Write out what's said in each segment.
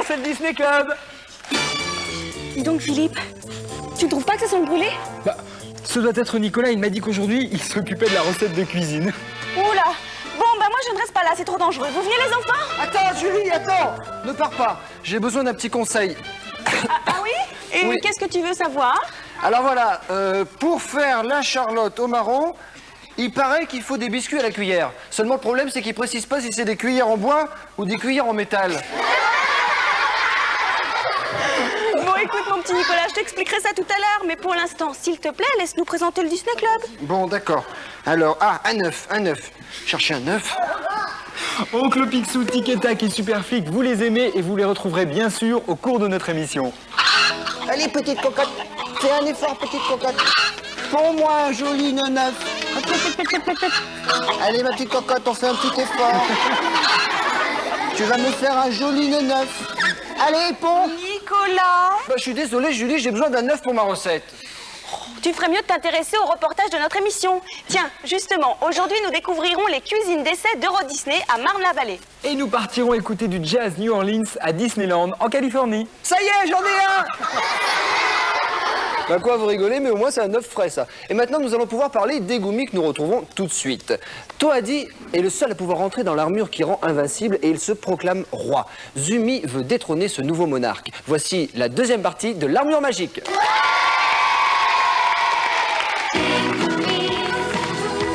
c'est le Disney Club. Dis donc, Philippe, tu ne trouves pas que ça sent le brûlé? Bah, ce doit être Nicolas, il m'a dit qu'aujourd'hui, il s'occupait de la recette de cuisine. Oula. Bon, bah moi je ne reste pas là, c'est trop dangereux. Vous venez les enfants? Attends, Julie, attends. Ne pars pas. J'ai besoin d'un petit conseil. Ah oui? Et Oui. qu'est-ce que tu veux savoir? Alors voilà, pour faire la Charlotte au marron, il paraît qu'il faut des biscuits à la cuillère. Seulement le problème, c'est qu'ils précisent pas si c'est des cuillères en bois ou des cuillères en métal. Bon, écoute mon petit Nicolas, je t'expliquerai ça tout à l'heure, mais pour l'instant, s'il te plaît, laisse-nous présenter le Disney Club. Bon, d'accord. Alors, un œuf. Cherchez un œuf. Oncle Picsou, Tic et Tac et Super Flic, vous les aimez et vous les retrouverez bien sûr au cours de notre émission. Allez, petite cocotte. Fais un effort, petite cocotte. Pour-moi un joli neuf. Allez, ma petite cocotte, on fait un petit effort. Tu vas me faire un joli neuf. Allez, Pont. Nicolas, Bah, je suis désolé, Julie, j'ai besoin d'un œuf pour ma recette. tu ferais mieux de t'intéresser au reportage de notre émission. Tiens, justement, aujourd'hui, nous découvrirons les cuisines d'essai d'Euro Disney à Marne-la-Vallée. Et nous partirons écouter du jazz New Orleans à Disneyland, en Californie. Ça y est, j'en ai un. Bah quoi, vous rigolez, mais au moins c'est un œuf frais, ça. Et maintenant, nous allons pouvoir parler d'Egumi que nous retrouvons tout de suite. Toadi est le seul à pouvoir entrer dans l'armure qui rend invincible et il se proclame roi. Zumi veut détrôner ce nouveau monarque. Voici la deuxième partie de l'armure magique.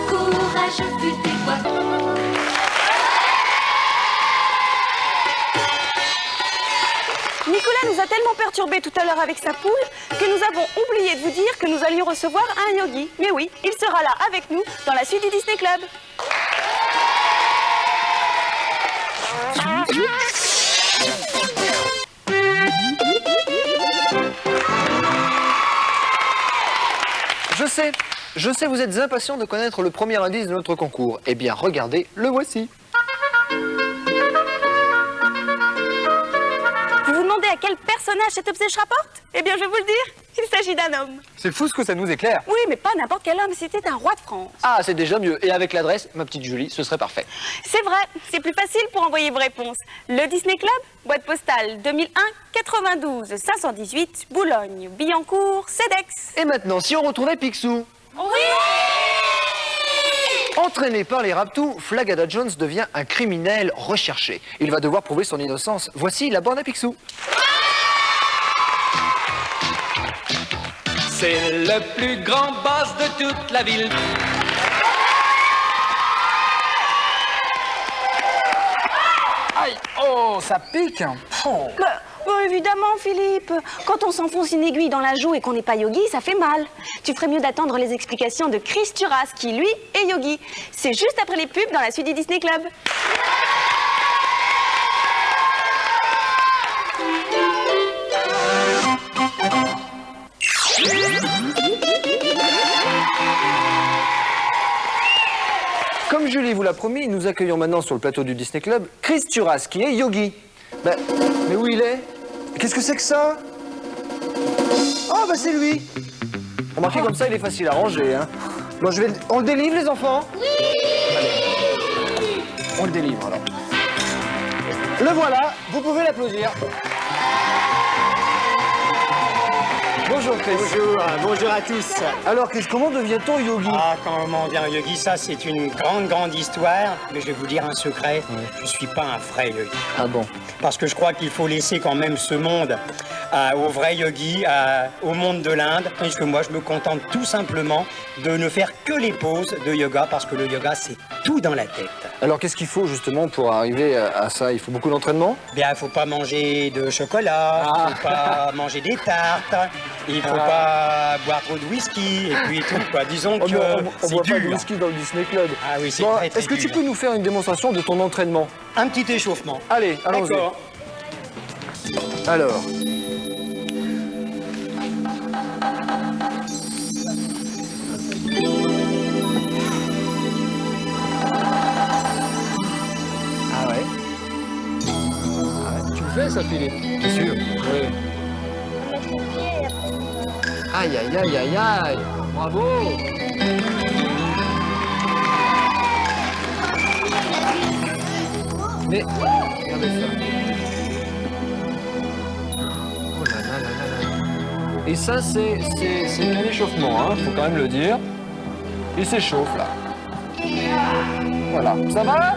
Courageux fut tes voix. Nicolas nous a tellement perturbés tout à l'heure avec sa poule que nous avons oublié de vous dire que nous allions recevoir un yogi. Mais oui, il sera là avec nous dans la suite du Disney Club. Je sais, vous êtes impatients de connaître le premier indice de notre concours. Eh bien, regardez, le voici. Vous vous demandez à quel personnage cet objet se rapporte? Eh bien, je vais vous le dire, il s'agit d'un homme. C'est fou ce que ça nous éclaire. Oui, mais pas n'importe quel homme, c'était un roi de France. Ah, c'est déjà mieux. Et avec l'adresse, ma petite Julie, ce serait parfait. C'est vrai, c'est plus facile pour envoyer vos réponses. Le Disney Club, boîte postale 2001 92 518, Boulogne-Billancourt, CEDEX. Et maintenant, si on retrouvait Picsou. Oui! Entraîné par les Raptous, Flagada Jones devient un criminel recherché. Il va devoir prouver son innocence. Voici la bande à Picsou. C'est le plus grand boss de toute la ville. Aïe, oh, ça pique. Oh. Bah, évidemment, Philippe. Quand on s'enfonce une aiguille dans la joue et qu'on n'est pas yogi, ça fait mal. Tu ferais mieux d'attendre les explications de Chris Turas, qui, lui, est yogi. C'est juste après les pubs dans la suite du Disney Club. Comme Julie vous l'a promis, nous accueillons maintenant sur le plateau du Disney Club Chris Turas, qui est yogi. Mais où il est? Qu'est-ce que c'est que ça? Ah, bah c'est lui. Remarquez, comme ça, il est facile à ranger, hein. Bon, on le délivre, les enfants? Oui. Allez. On le délivre, alors. Le voilà, vous pouvez l'applaudir. Bonjour, Chris. Bonjour à tous. Alors, Chris, comment devient-on yogi? Ah, comment dire yogi, ça c'est une grande histoire, mais je vais vous dire un secret, je suis pas un vrai yogi. Ah bon? Parce que je crois qu'il faut laisser quand même ce monde aux vrais yogis, au monde de l'Inde, puisque moi je me contente tout simplement de ne faire que les poses de yoga, parce que le yoga c'est tout dans la tête. Alors, qu'est-ce qu'il faut justement pour arriver à ça? Il faut beaucoup d'entraînement? Bien, il faut pas manger de chocolat, il faut pas manger des tartes, il faut pas boire trop de whisky, et puis tout, quoi. Disons que on c'est boit pas de dur. whisky dans le Disney Club. Ah oui, c'est Bon, très est-ce que tu dur. peux nous faire une démonstration de ton entraînement? Un petit échauffement. Allez, allons-y. D'accord. Alors. Ah ouais. Tu le fais ça, Philippe? Bien sûr. Oui. Aïe, aïe, aïe, aïe, aïe. Bravo. Mais, regardez ça. Et ça, c'est un échauffement, hein, faut quand même le dire. Il s'échauffe, là. Voilà. Ça va?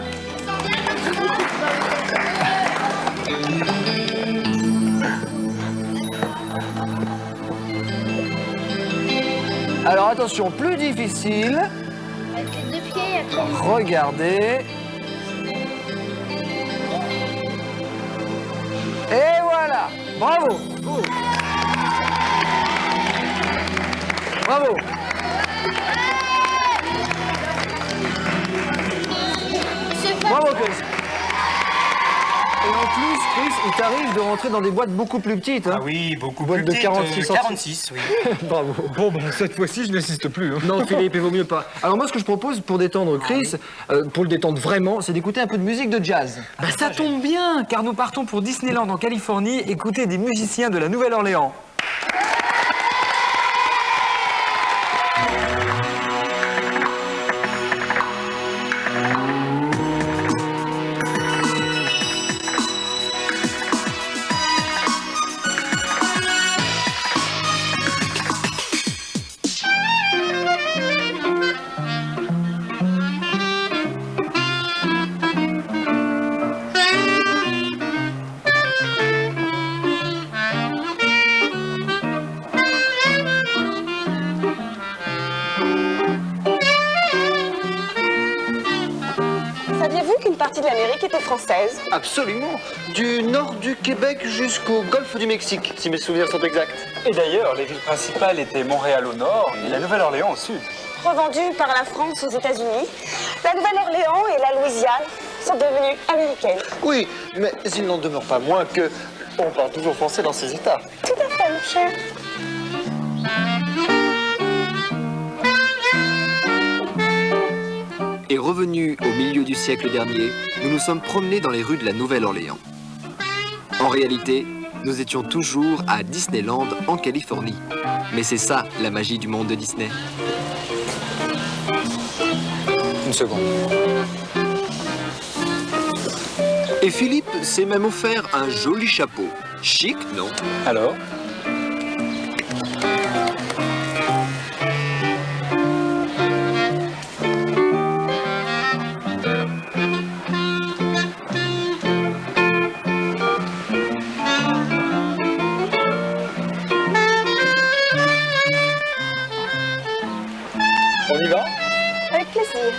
Alors attention, plus difficile. Avec les 2 pieds, après. Regardez. Et voilà. Bravo. Bravo. Bravo, Chris. Et en plus, Chris, il t'arrive de rentrer dans des boîtes beaucoup plus petites. Hein. Ah oui, beaucoup Boîte plus de petite, 46 cm. 46, oui. Bravo. Bon, cette fois-ci, je n'insiste plus. Hein. Non, Philippe, il vaut mieux pas. Alors moi, ce que je propose pour détendre Chris, pour le détendre vraiment, c'est d'écouter un peu de musique de jazz. Bah, ça tombe bien, car nous partons pour Disneyland en Californie, écouter des musiciens de la Nouvelle-Orléans. Saviez-vous qu'une partie de l'Amérique était française? Absolument. Du nord du Québec jusqu'au golfe du Mexique, si mes souvenirs sont exacts. Et d'ailleurs, les villes principales étaient Montréal au nord et la Nouvelle-Orléans au sud. Revendue par la France aux États-Unis, la Nouvelle-Orléans et la Louisiane sont devenues américaines. Oui, mais il n'en demeure pas moins que on parle toujours français dans ces États. Tout à fait, mon cher. Et revenus au milieu du siècle dernier, nous nous sommes promenés dans les rues de la Nouvelle-Orléans. En réalité, nous étions toujours à Disneyland en Californie. Mais c'est ça, la magie du monde de Disney. Une seconde. Et Philippe s'est même offert un joli chapeau. Chic, non? Alors? On y va? Avec plaisir.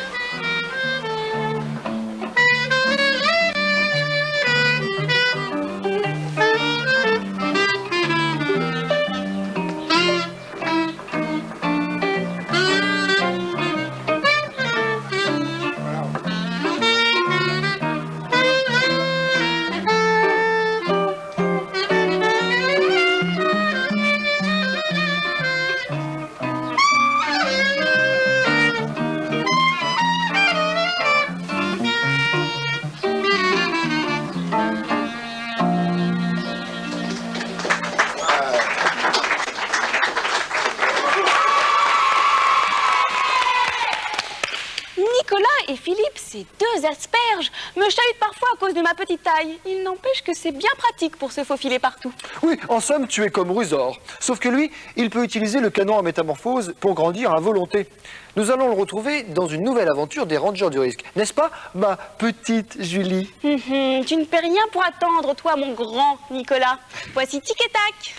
Nicolas et Philippe, ces deux asperges, me chahutent parfois à cause de ma petite taille. Il n'empêche que c'est bien pratique pour se faufiler partout. Oui, en somme, tu es comme Rusor. Sauf que lui, il peut utiliser le canon à métamorphose pour grandir à volonté. Nous allons le retrouver dans une nouvelle aventure des Rangers du Risque. N'est-ce pas, ma petite Julie? Tu ne peux rien pour attendre, toi, mon grand Nicolas. Voici Tic et Tac.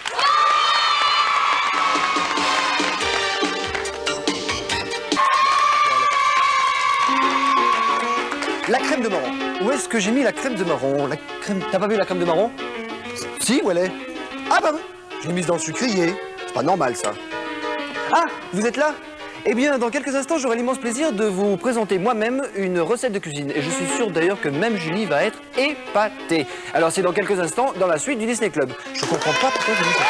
La crème de marron. Où est-ce que j'ai mis la crème de marron? La crème... T'as pas vu la crème de marron? Si, où elle est? Ah bah oui, je l'ai mise dans le sucrier. C'est pas normal, ça. Ah, vous êtes là? Eh bien, dans quelques instants, j'aurai l'immense plaisir de vous présenter moi-même une recette de cuisine. Et je suis sûr d'ailleurs que même Julie va être épatée. Alors, c'est dans quelques instants, dans la suite du Disney Club. Je comprends pas pourquoi je dis ça.